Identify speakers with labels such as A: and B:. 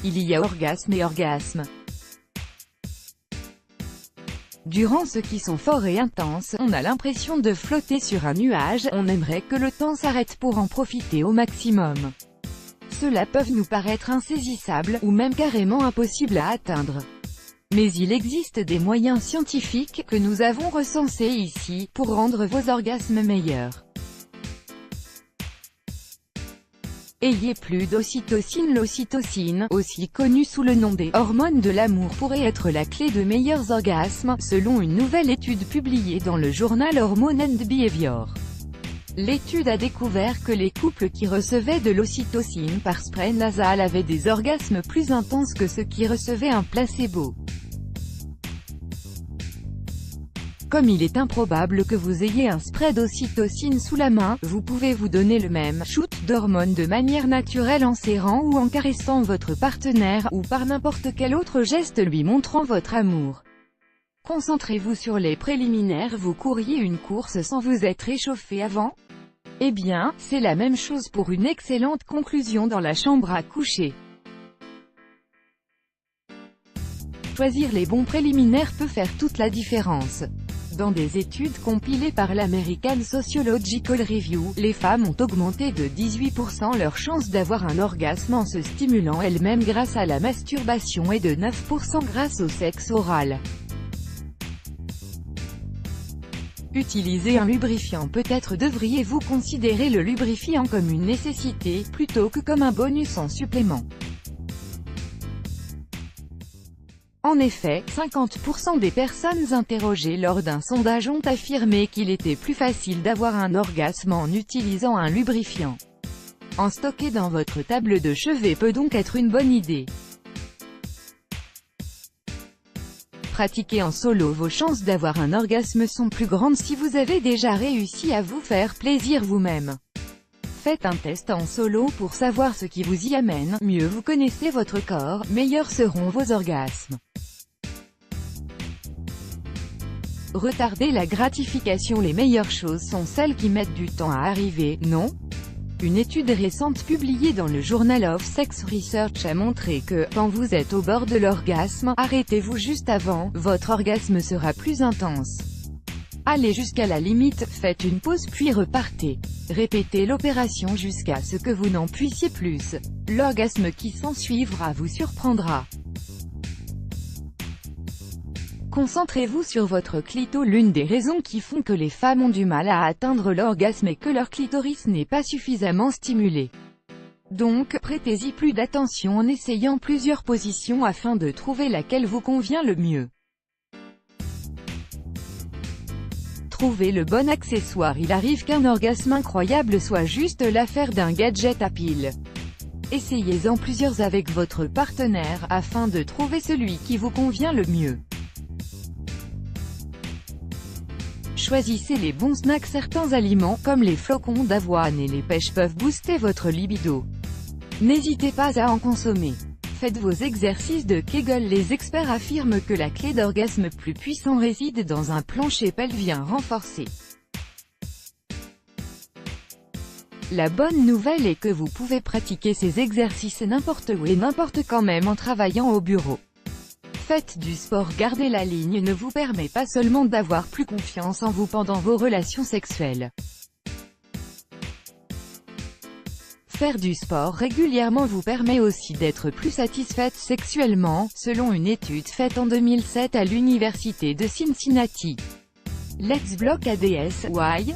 A: Il y a orgasme et orgasme. Durant ceux qui sont forts et intenses, on a l'impression de flotter sur un nuage, on aimerait que le temps s'arrête pour en profiter au maximum. Ceux-là peuvent nous paraître insaisissables, ou même carrément impossibles à atteindre. Mais il existe des moyens scientifiques, que nous avons recensés ici, pour rendre vos orgasmes meilleurs. Ayez plus d'ocytocine. L'ocytocine, aussi connue sous le nom des hormones de l'amour, pourrait être la clé de meilleurs orgasmes, selon une nouvelle étude publiée dans le journal Hormone and Behavior. L'étude a découvert que les couples qui recevaient de l'ocytocine par spray nasal avaient des orgasmes plus intenses que ceux qui recevaient un placebo. Comme il est improbable que vous ayez un spray d'ocytocine sous la main, vous pouvez vous donner le même shoot d'hormones de manière naturelle en serrant ou en caressant votre partenaire, ou par n'importe quel autre geste lui montrant votre amour. Concentrez-vous sur les préliminaires. Vous couriez une course sans vous être échauffé avant? Eh bien, c'est la même chose pour une excellente conclusion dans la chambre à coucher. Choisir les bons préliminaires peut faire toute la différence. Dans des études compilées par l'American Sociological Review, les femmes ont augmenté de 18% leurs chances d'avoir un orgasme en se stimulant elles-mêmes grâce à la masturbation et de 9% grâce au sexe oral. Utilisez un lubrifiant. Peut-être devriez-vous considérer le lubrifiant comme une nécessité, plutôt que comme un bonus en supplément. En effet, 50% des personnes interrogées lors d'un sondage ont affirmé qu'il était plus facile d'avoir un orgasme en utilisant un lubrifiant. En stocker dans votre table de chevet peut donc être une bonne idée. Pratiquez en solo. Vos chances d'avoir un orgasme sont plus grandes si vous avez déjà réussi à vous faire plaisir vous-même. Faites un test en solo pour savoir ce qui vous y amène. Mieux vous connaissez votre corps, meilleurs seront vos orgasmes. Retardez la gratification. Les meilleures choses sont celles qui mettent du temps à arriver, non? Une étude récente publiée dans le Journal of Sex Research a montré que, quand vous êtes au bord de l'orgasme, arrêtez-vous juste avant, votre orgasme sera plus intense. Allez jusqu'à la limite, faites une pause puis repartez. Répétez l'opération jusqu'à ce que vous n'en puissiez plus. L'orgasme qui s'ensuivra vous surprendra. Concentrez-vous sur votre clito. L'une des raisons qui font que les femmes ont du mal à atteindre l'orgasme est que leur clitoris n'est pas suffisamment stimulé. Donc, prêtez-y plus d'attention en essayant plusieurs positions afin de trouver laquelle vous convient le mieux. Trouvez le bon accessoire. Il arrive qu'un orgasme incroyable soit juste l'affaire d'un gadget à pile. Essayez-en plusieurs avec votre partenaire, afin de trouver celui qui vous convient le mieux. Choisissez les bons snacks. Certains aliments, comme les flocons d'avoine et les pêches, peuvent booster votre libido. N'hésitez pas à en consommer. Faites vos exercices de Kegel. Les experts affirment que la clé d'orgasme plus puissant réside dans un plancher pelvien renforcé. La bonne nouvelle est que vous pouvez pratiquer ces exercices n'importe où et n'importe quand, même en travaillant au bureau. Faites du sport. Garder la ligne ne vous permet pas seulement d'avoir plus confiance en vous pendant vos relations sexuelles. Faire du sport régulièrement vous permet aussi d'être plus satisfaite sexuellement, selon une étude faite en 2007 à l'université de Cincinnati. Let's block ADS. Why?